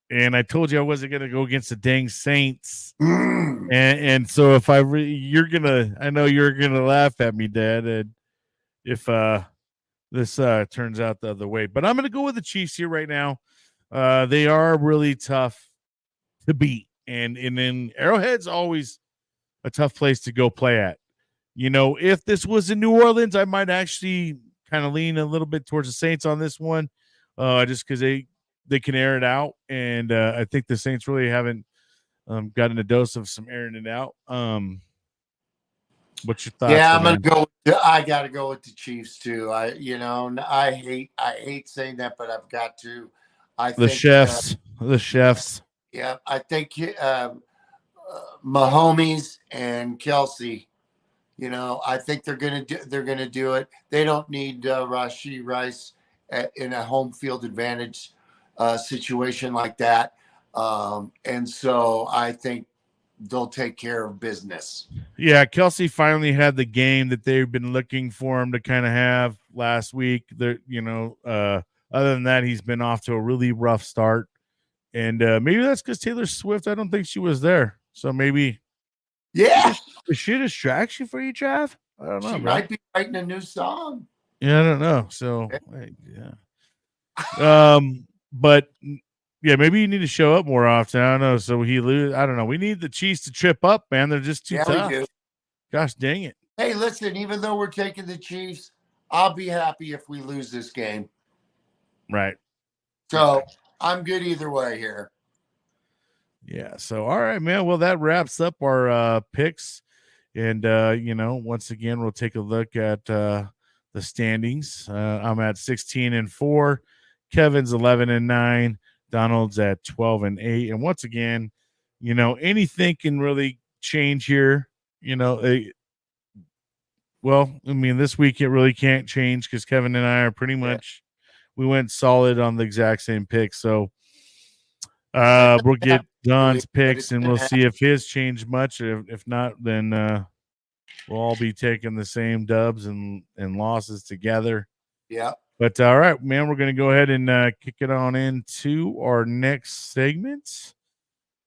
And I told you I wasn't going to go against the dang Saints. And so if I I know you're going to laugh at me, Dad, and if this turns out the other way. But I'm going to go with the Chiefs here right now. They are really tough to beat. And then Arrowhead's always a tough place to go play at. You know, if this was in New Orleans, I might actually kind of lean a little bit towards the Saints on this one, just because they can air it out, and I think the Saints really haven't gotten a dose of some airing it out. What's your thoughts? Yeah, I'm gonna go. I got to go with the Chiefs too. I hate saying that, but I've got to. The chefs. Yeah, I think Mahomes and Kelsey. You know, I think they're gonna do it. They don't need Rashee Rice in a home field advantage situation like that, and so I think they'll take care of business. Yeah, Kelsey finally had the game that they've been looking for him to kind of have last week. Other than that, he's been off to a really rough start, and maybe that's because Taylor Swift. I don't think she was there, so maybe. Yeah. Is she a distraction for you, Trav? I don't know. She might be writing a new song. Yeah, I don't know. So, yeah. But yeah, maybe you need to show up more often. I don't know. So he lose. I don't know. We need the Chiefs to trip up, man. They're just too tough. We do. Gosh dang it. Hey, listen, even though we're taking the Chiefs, I'll be happy if we lose this game. Right. So I'm good either way here. Yeah. So, all right, man. Well, that wraps up our picks. And, once again, we'll take a look at the standings. I'm at 16-4. Kevin's 11-9. Donald's at 12-8. And once again, anything can really change here. This week it really can't change because Kevin and I are pretty much, we went solid on the exact same pick. So we'll get Don's picks and we'll see if his changed much. If not, then we'll all be taking the same dubs and losses together. Yeah. But all right, man, we're going to go ahead and kick it on into our next segment.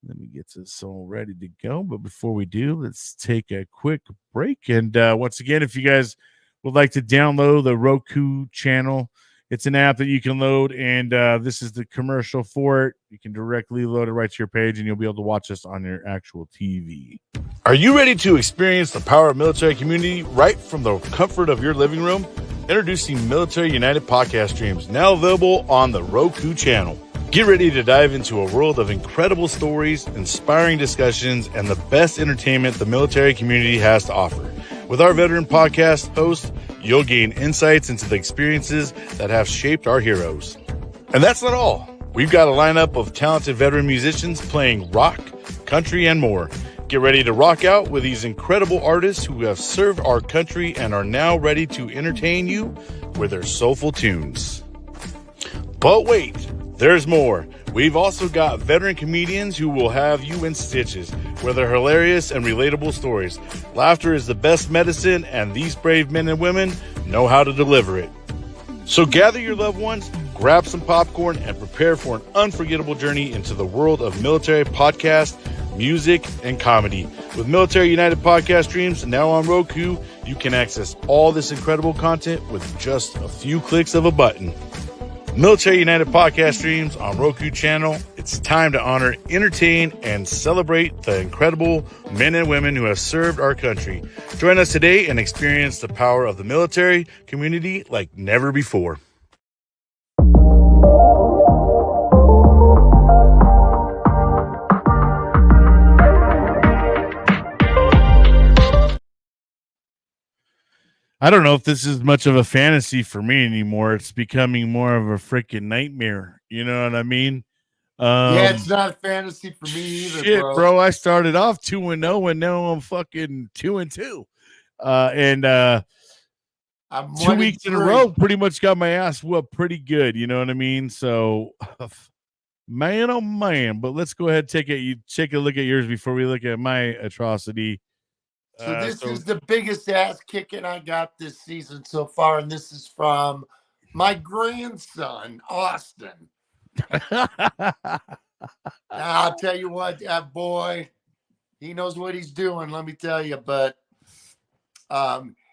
Let me get this all ready to go. But before we do, let's take a quick break. And once again, if you guys would like to download the Roku channel, it's an app that you can load, and this is the commercial for it. You can directly load it right to your page, and you'll be able to watch us on your actual TV. Are you ready to experience the power of military community right from the comfort of your living room? Introducing Military United Podcast Streams, now available on the Roku channel. Get ready to dive into a world of incredible stories, inspiring discussions, and the best entertainment the military community has to offer. With our veteran podcast hosts, you'll gain insights into the experiences that have shaped our heroes. And that's not all. We've got a lineup of talented veteran musicians playing rock, country, and more. Get ready to rock out with these incredible artists who have served our country and are now ready to entertain you with their soulful tunes. But wait, there's more. We've also got veteran comedians who will have you in stitches with their hilarious and relatable stories. Laughter is the best medicine, and these brave men and women know how to deliver it. So gather your loved ones, grab some popcorn, and prepare for an unforgettable journey into the world of military podcast, music, and comedy. With Military United Podcast Streams now on Roku, you can access all this incredible content with just a few clicks of a button. Military United Podcast Streams on Roku channel It's time to honor, entertain, and celebrate the incredible men and women who have served our country. Join us today and experience the power of the military community like never before. I don't know if this is much of a fantasy for me anymore. It's becoming more of a freaking nightmare. You know what I mean? Yeah, it's not a fantasy for me either, shit, bro. I started off 2-0 and now I'm fucking 2-2. And I'm 2 weeks in a row, pretty much got my ass whooped pretty good. You know what I mean? So, man, oh man. But let's go ahead and take a look at yours before we look at my atrocity. So this is the biggest ass kicking I got this season so far, and this is from my grandson, Austin. I'll tell you what, that boy, he knows what he's doing, let me tell you. But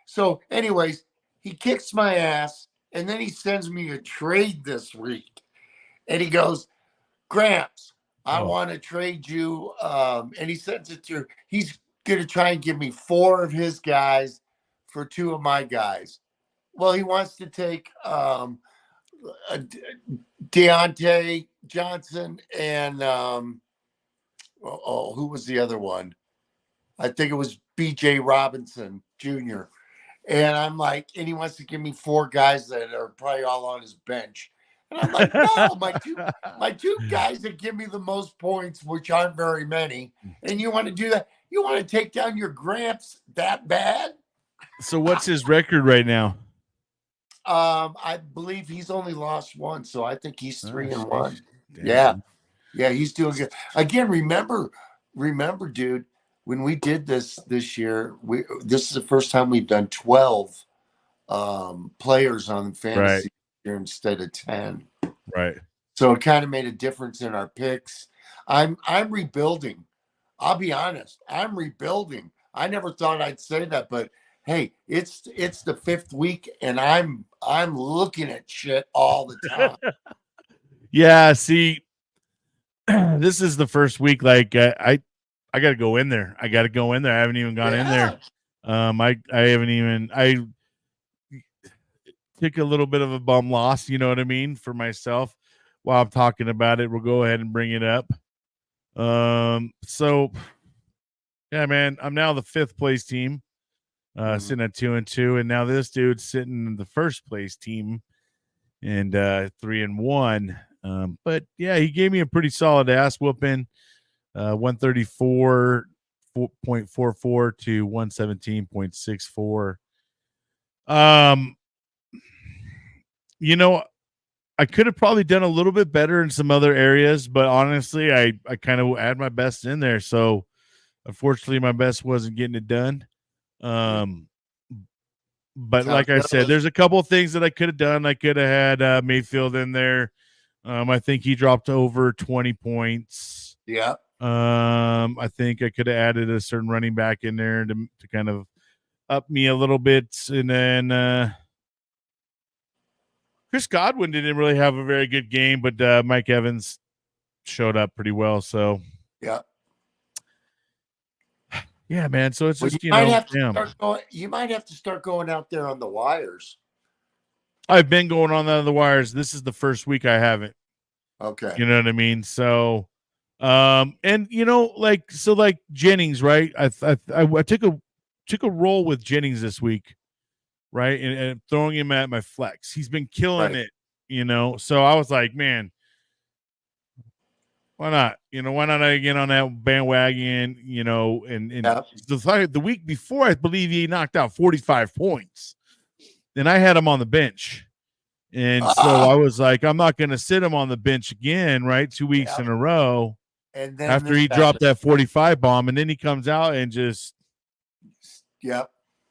so anyways, he kicks my ass, and then he sends me a trade this week. And he goes, Gramps, I want to trade you. And he sends it to, he's going to try and give me 4 of his guys for 2 of my guys. Well, he wants to take Deontay Johnson and who was the other one? I think it was BJ Robinson Jr. And I'm like, and he wants to give me 4 guys that are probably all on his bench. And I'm like, no, my two guys that give me the most points, which aren't very many, and you want to do that? You want to take down your Gramps that bad? So what's his record right now? I believe he's only lost 1, so I think he's 3-1. Damn. Yeah, he's doing good. Again, remember, dude, when we did this year, this is the first time we've done 12 players on fantasy here instead of 10. Right. So it kind of made a difference in our picks. I'm rebuilding. I'll be honest. I'm rebuilding. I never thought I'd say that, but hey, it's the 5th week, and I'm looking at shit all the time. Yeah. See, this is the first week. Like I got to go in there. I haven't even gone in there. I haven't even. I took a little bit of a bum loss. You know what I mean, for myself. While I'm talking about it, we'll go ahead and bring it up. So yeah, man, I'm now the 5th place team, sitting at 2-2, and now this dude's sitting in the 1st place team and 3-1. But yeah, he gave me a pretty solid ass whooping, 134.44 to 117.64. You know, I could have probably done a little bit better in some other areas, but honestly, I kind of had my best in there. So unfortunately, my best wasn't getting it done. But like I said, there's a couple of things that I could have done. I could have had Mayfield in there. I think he dropped over 20 points. Yeah. I think I could have added a certain running back in there to kind of up me a little bit. And then Chris Godwin didn't really have a very good game, but Mike Evans showed up pretty well. So yeah. Yeah, man. So it's just, you might have to start going out there on the wires. I've been going on the wires. This is the first week I haven't. Okay. You know what I mean? So, and you know, like Jennings, right? I took a roll with Jennings this week, right? And throwing him at my flex. He's been killing it, you know. So I was like, man, why not? You know, why not I get on that bandwagon? You know, and the week before, I believe he knocked out 45 points. Then I had him on the bench. And so I was like, I'm not going to sit him on the bench again, right? 2 weeks in a row. And then after he dropped that 45 bomb, and then he comes out and just,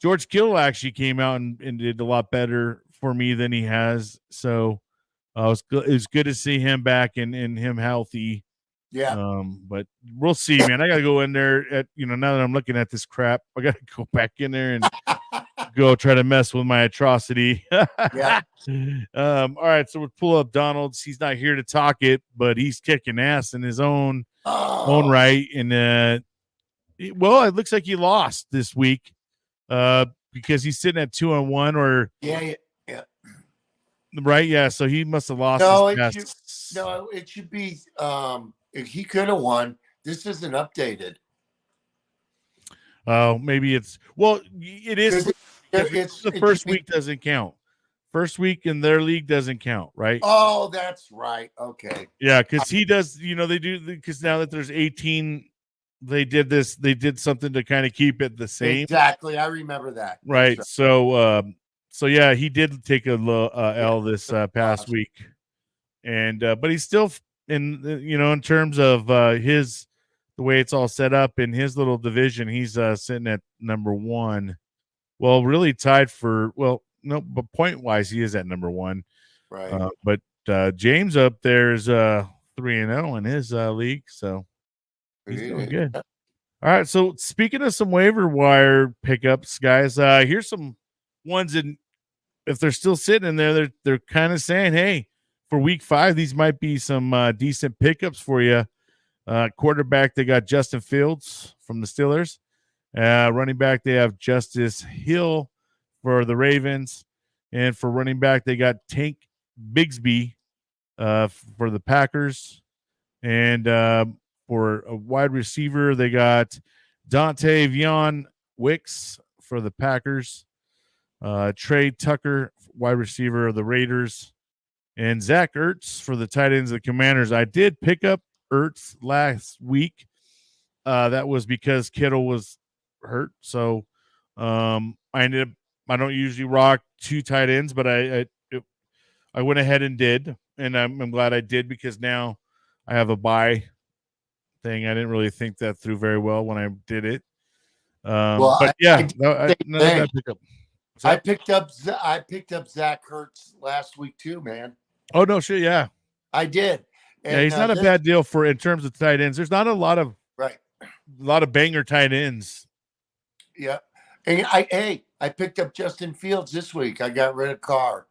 George Kittle actually came out and did a lot better for me than he has. So it was good to see him back and him healthy. Yeah. But we'll see, man. I got to go in there now that I'm looking at this crap, I got to go back in there and go try to mess with my atrocity. Yeah. All right, so we'll pull up Donald's. He's not here to talk it, but he's kicking ass in his own right. And well, it looks like he lost this week because he's sitting at 2-1 or yeah. Right, yeah. So he must have lost. No, it should be. He could have won. This isn't updated. Oh, maybe it's it is. It's the first week doesn't count. First week in their league doesn't count, right? Oh, that's right. Okay. Yeah, because he does. They do because now that there's 18, they did this. They did something to kind of keep it the same. Exactly, I remember that. Right. So yeah, he did take a L this past week, and but he's still in terms of the way it's all set up in his little division, he's sitting at number 1. Well, really tied for no, but point wise, he is at number 1. Right. But James up there is 3-0 in his league, so he's doing good. All right. So speaking of some waiver wire pickups, guys, here's some ones that if they're still sitting in there, they're kind of saying, hey, for week 5, these might be some decent pickups for you. Quarterback, they got Justin Fields from the Steelers. Running back, they have Justice Hill for the Ravens. And for running back, they got Tank Bigsby for the Packers. And for a wide receiver, they got Dante Vion Wicks for the Packers. Trey Tucker, wide receiver of the Raiders. And Zach Ertz for the tight ends of the Commanders. I did pick up Ertz last week. That was because Kittle was hurt. So I don't usually rock 2 tight ends, but I went ahead and did. And I'm glad I did because now I have a bye thing. I didn't really think that through very well when I did it. I picked up Zach Ertz last week too, man. Oh no, shit, yeah, I did. And, he's not a bad deal in terms of tight ends. There's not a lot of banger tight ends. Yeah, and I picked up Justin Fields this week. I got rid of Carr.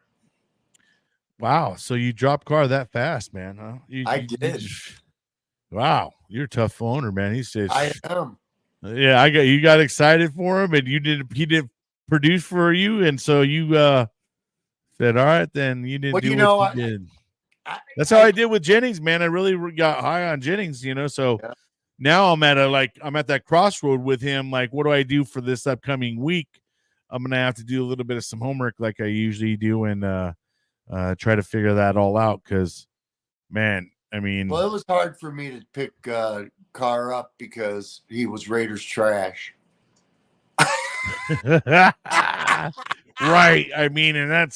Wow, so you dropped Carr that fast, man? Huh? I did. Wow, you're a tough owner, man. He says, "I am." Yeah, you got excited for him, and he did produce for you, and so you said, "All right, then you didn't do what you did." That's how I did with Jennings, man. I really got high on Jennings, So now I'm at that crossroad with him. Like, what do I do for this upcoming week? I'm gonna have to do a little bit of some homework, like I usually do, and try to figure that all out. Because, man, I mean, well, it was hard for me to pick Carr up because he was Raiders trash. Right. I mean, and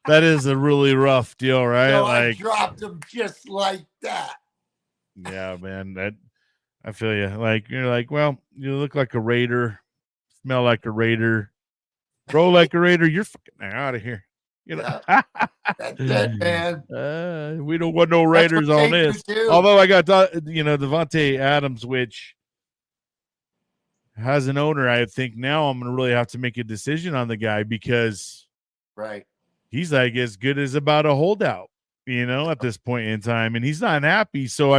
that is a really rough deal, right? So I dropped him just like that. Yeah, man. I feel you. Like, you're like, well, you look like a Raider, smell like a Raider, grow like a Raider. You're fucking out of here. That's it, man. We don't want no Raiders on this. Although I got Devontae Adams, which has an owner. I think now I'm gonna really have to make a decision on the guy because he's like as good as about a holdout, at this point in time, and he's not happy. So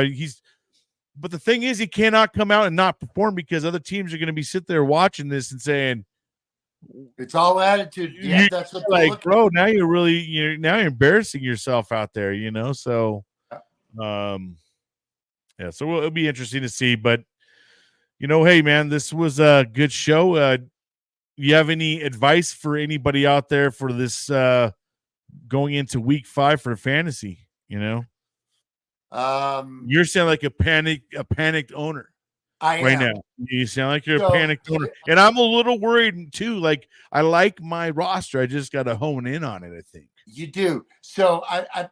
but the thing is, he cannot come out and not perform because other teams are going to be sitting there watching this and saying, it's all attitude. Yeah, that's what like, bro. Now you're embarrassing yourself out there, So, yeah. So it'll be interesting to see. But hey, man, this was a good show. You have any advice for anybody out there for this going into week 5 for fantasy? You're sounding like a panicked owner. I right am. Now. You sound like you're a panicked owner. And I'm a little worried too. Like, I like my roster. I just got to hone in on it, I think. You do. So I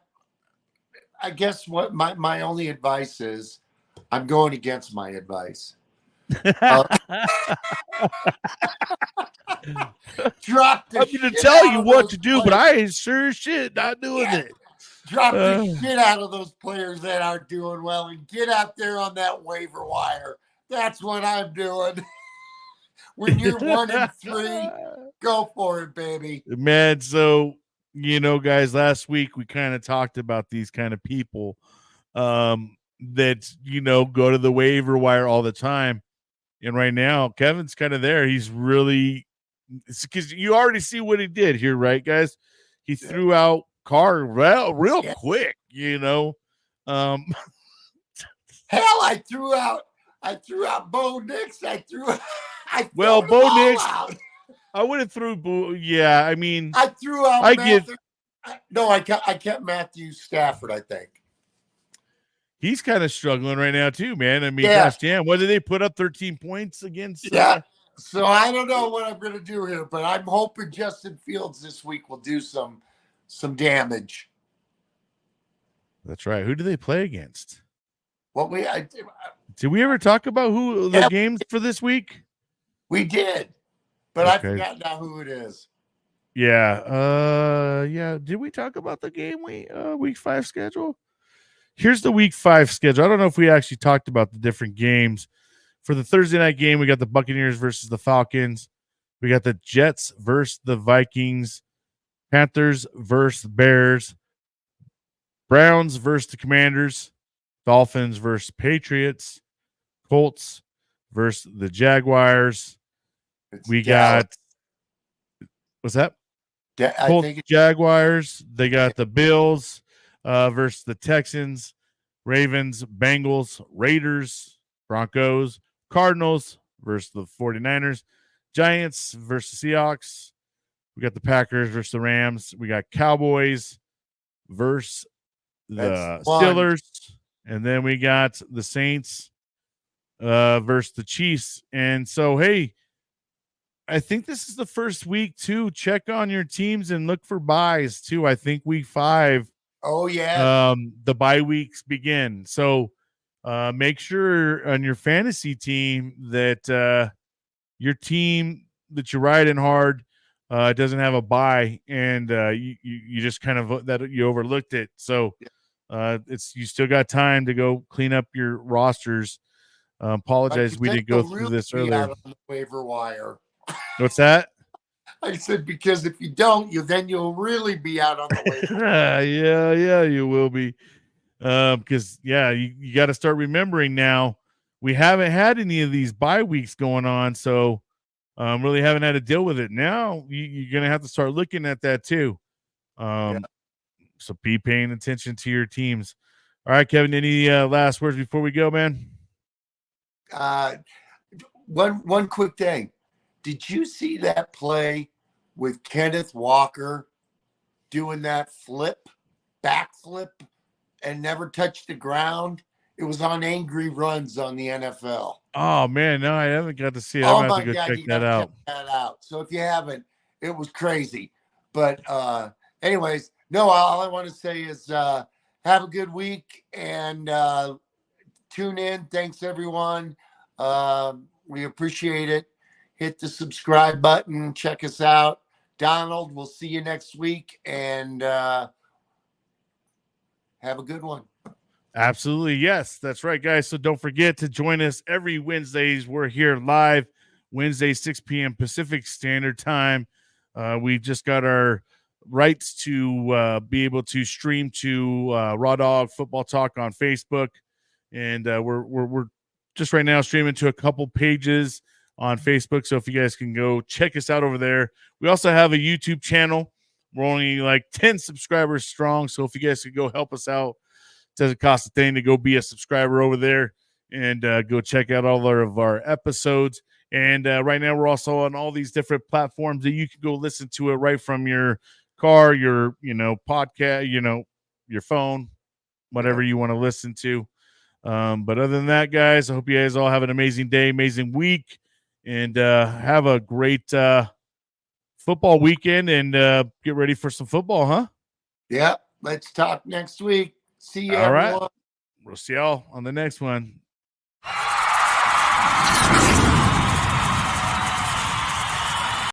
guess what my only advice is, I'm going against my advice. Drop the I'm going to tell you what to do, but I ain't sure shit not doing it. Drop the shit out of those players that aren't doing well and get out there on that waiver wire. That's what I'm doing. when you're 1-3, go for it, baby. Man, so guys, last week we kind of talked about these kind of people that go to the waiver wire all the time. And right now, Kevin's kind of there. He's really, because you already see what he did here, right, guys? He threw out Carr real quick, Hell, I threw out Bo Nix. Bo Nix. I would have threw Bo. Yeah, I mean, I threw out. I kept Matthew Stafford. I think he's kind of struggling right now too, man. I mean, gosh damn, what did they put up 13 points against? Yeah. So I don't know what I'm going to do here, but I'm hoping Justin Fields this week will do some damage. That's right. Who do they play against? Did we ever talk about who the games for this week? We did, but I forgot now who it is. Yeah. Did we talk about the game week 5 schedule? Here's the week 5 schedule. I don't know if we actually talked about the different games. For the Thursday night game, we got the Buccaneers versus the Falcons. We got the Jets versus the Vikings. Panthers versus the Bears. Browns versus the Commanders. Dolphins versus Patriots. Colts versus the Jaguars. Got what's that? Colts, Jaguars. They got the Bills versus the Texans. Ravens, Bengals, Raiders, Broncos, Cardinals versus the 49ers. Giants versus Seahawks. We got the Packers versus the Rams. We got Cowboys versus the Steelers. And then we got the Saints versus the Chiefs. And so, hey, I think this is the first week to check on your teams and look for buys too. I think week 5. Oh yeah. The bye weeks begin. So make sure on your fantasy team that your team that you're riding hard doesn't have a bye, and you just kind of that you overlooked it. So you still got time to go clean up your rosters. Apologize, we didn't go through this earlier. Out on the waiver wire. What's that? I said, because if you don't, you'll really be out on the waiver. Yeah, you will be. Because you got to start remembering now. We haven't had any of these bye weeks going on, so really haven't had to deal with it. Now you're gonna have to start looking at that too. So be paying attention to your teams. All right, Kevin. Any last words before we go, man? One quick thing. Did you see that play with Kenneth Walker doing that backflip, and never touched the ground? It was on Angry Runs on the NFL. Oh man, no, I haven't got to see it. I'm going to go check that out. Check that out. So if you haven't, it was crazy. But anyways, no, all I want to say is have a good week and tune in. Thanks everyone. We appreciate it. Hit the subscribe button. Check us out. Donald, we'll see you next week, and have a good one. Absolutely. Yes, that's right, guys. So don't forget to join us every Wednesdays. We're here live Wednesday, 6 p.m. Pacific Standard Time. We just got our rights to be able to stream to Rawdawag Football Talk on Facebook. And we're just right now streaming to a couple pages on Facebook. So if you guys can go check us out over there. We also have a YouTube channel. We're only like 10 subscribers strong. So if you guys could go help us out, it doesn't cost a thing to go be a subscriber over there and go check out all of our episodes. And right now we're also on all these different platforms that you can go listen to it right from your car, your, podcast, your phone, whatever you want to listen to. But other than that, guys, I hope you guys all have an amazing day, amazing week, and have a great football weekend and get ready for some football, huh? Yeah. Let's talk next week. See you. All right. We'll see y'all on the next one.